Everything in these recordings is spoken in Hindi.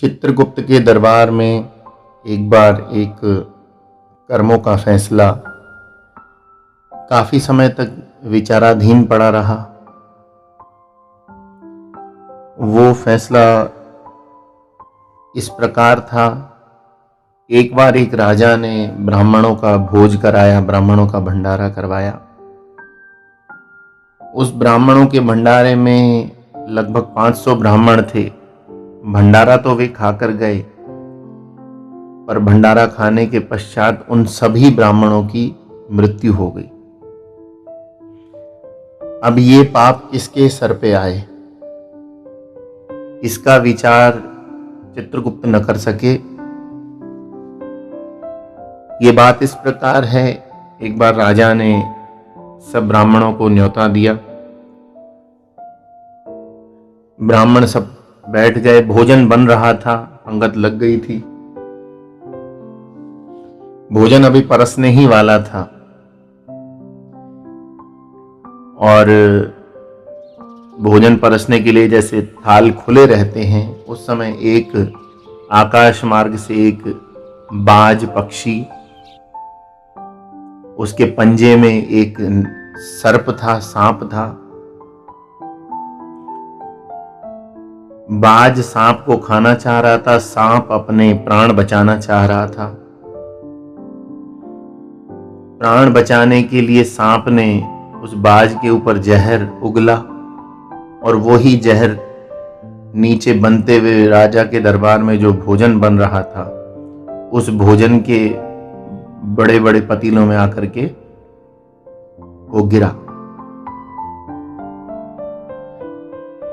चित्रगुप्त के दरबार में एक बार एक कर्मों का फैसला काफी समय तक विचाराधीन पड़ा रहा। वो फैसला इस प्रकार था, एक बार एक राजा ने ब्राह्मणों का भोज कराया, ब्राह्मणों का भंडारा करवाया। उस ब्राह्मणों के भंडारे में लगभग 500 ब्राह्मण थे। भंडारा तो वे खाकर गए, पर भंडारा खाने के पश्चात उन सभी ब्राह्मणों की मृत्यु हो गई। अब ये पाप किसके सर पे आए, इसका विचार चित्रगुप्त न कर सके। ये बात इस प्रकार है, एक बार राजा ने सब ब्राह्मणों को न्योता दिया। ब्राह्मण सब बैठ गए, भोजन बन रहा था, पंगत लग गई थी। भोजन अभी परसने ही वाला था और भोजन परसने के लिए जैसे थाल खुले रहते हैं, उस समय एक आकाश मार्ग से एक बाज पक्षी, उसके पंजे में एक सर्प था, सांप था। बाज सांप को खाना चाह रहा था, सांप अपने प्राण बचाना चाह रहा था। प्राण बचाने के लिए सांप ने उस बाज के ऊपर जहर उगला और वो ही जहर नीचे बनते हुए राजा के दरबार में जो भोजन बन रहा था, उस भोजन के बड़े बड़े पतीलों में आकर के वो गिरा।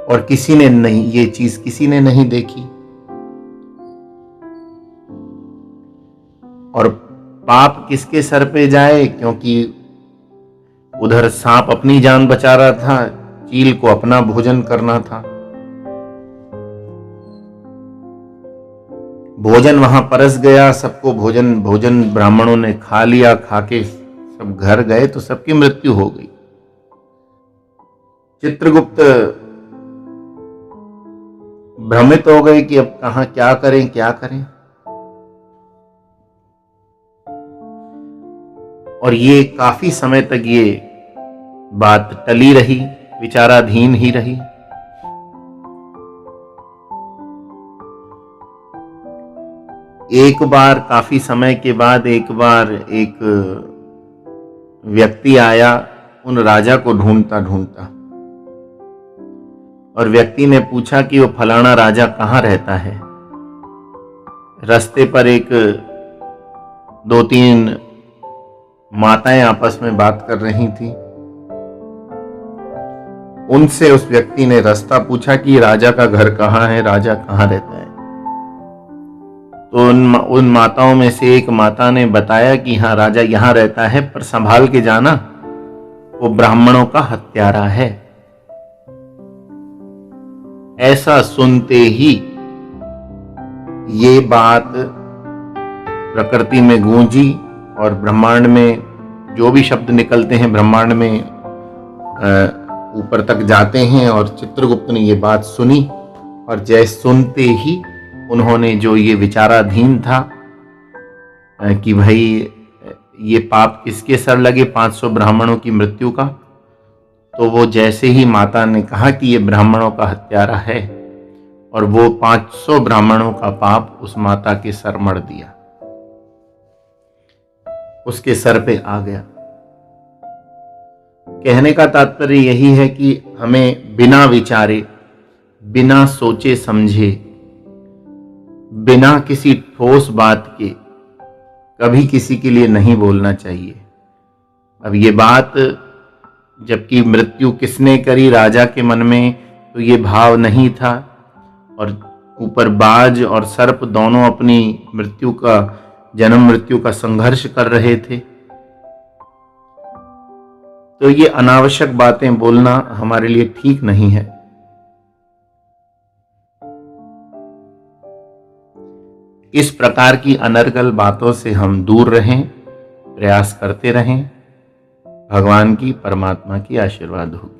और किसी ने नहीं, ये चीज किसी ने नहीं देखी। और पाप किसके सर पे जाए, क्योंकि उधर सांप अपनी जान बचा रहा था, चील को अपना भोजन करना था। भोजन वहां परस गया, सबको भोजन ब्राह्मणों ने खा लिया। खाके सब घर गए तो सबकी मृत्यु हो गई। चित्रगुप्त भ्रमित हो गए कि अब कहां क्या करें। और ये काफी समय तक ये बात टली रही, विचाराधीन ही रही। एक बार काफी समय के बाद एक बार एक व्यक्ति आया, उन राजा को ढूंढता और व्यक्ति ने पूछा कि वो फलाना राजा कहाँ रहता है। रास्ते पर एक 2-3 माताएं आपस में बात कर रही थी। उनसे उस व्यक्ति ने रास्ता पूछा कि राजा का घर कहाँ है, राजा कहाँ रहता है। तो उन माताओं में से एक माता ने बताया कि हाँ, राजा यहाँ रहता है, पर संभाल के जाना, वो ब्राह्मणों का हत्यारा है। ऐसा सुनते ही ये बात प्रकृति में गूंजी और ब्रह्मांड में जो भी शब्द निकलते हैं ब्रह्मांड में ऊपर तक जाते हैं। और चित्रगुप्त ने ये बात सुनी और जैसे सुनते ही उन्होंने, जो ये विचाराधीन था कि भाई ये पाप किसके सर लगे, 500 ब्राह्मणों की मृत्यु का, तो वो जैसे ही माता ने कहा कि ये ब्राह्मणों का हत्यारा है, और वो 500 ब्राह्मणों का पाप उस माता के सर मढ़ दिया, उसके सर पे आ गया। कहने का तात्पर्य यही है कि हमें बिना विचारे, बिना सोचे समझे, बिना किसी ठोस बात के कभी किसी के लिए नहीं बोलना चाहिए। अब ये बात, जबकि मृत्यु किसने करी, राजा के मन में तो ये भाव नहीं था, और ऊपर बाज और सर्प दोनों अपनी मृत्यु का, जन्म मृत्यु का संघर्ष कर रहे थे। तो ये अनावश्यक बातें बोलना हमारे लिए ठीक नहीं है। इस प्रकार की अनर्गल बातों से हम दूर रहें, प्रयास करते रहें। भगवान की, परमात्मा की आशीर्वाद हो।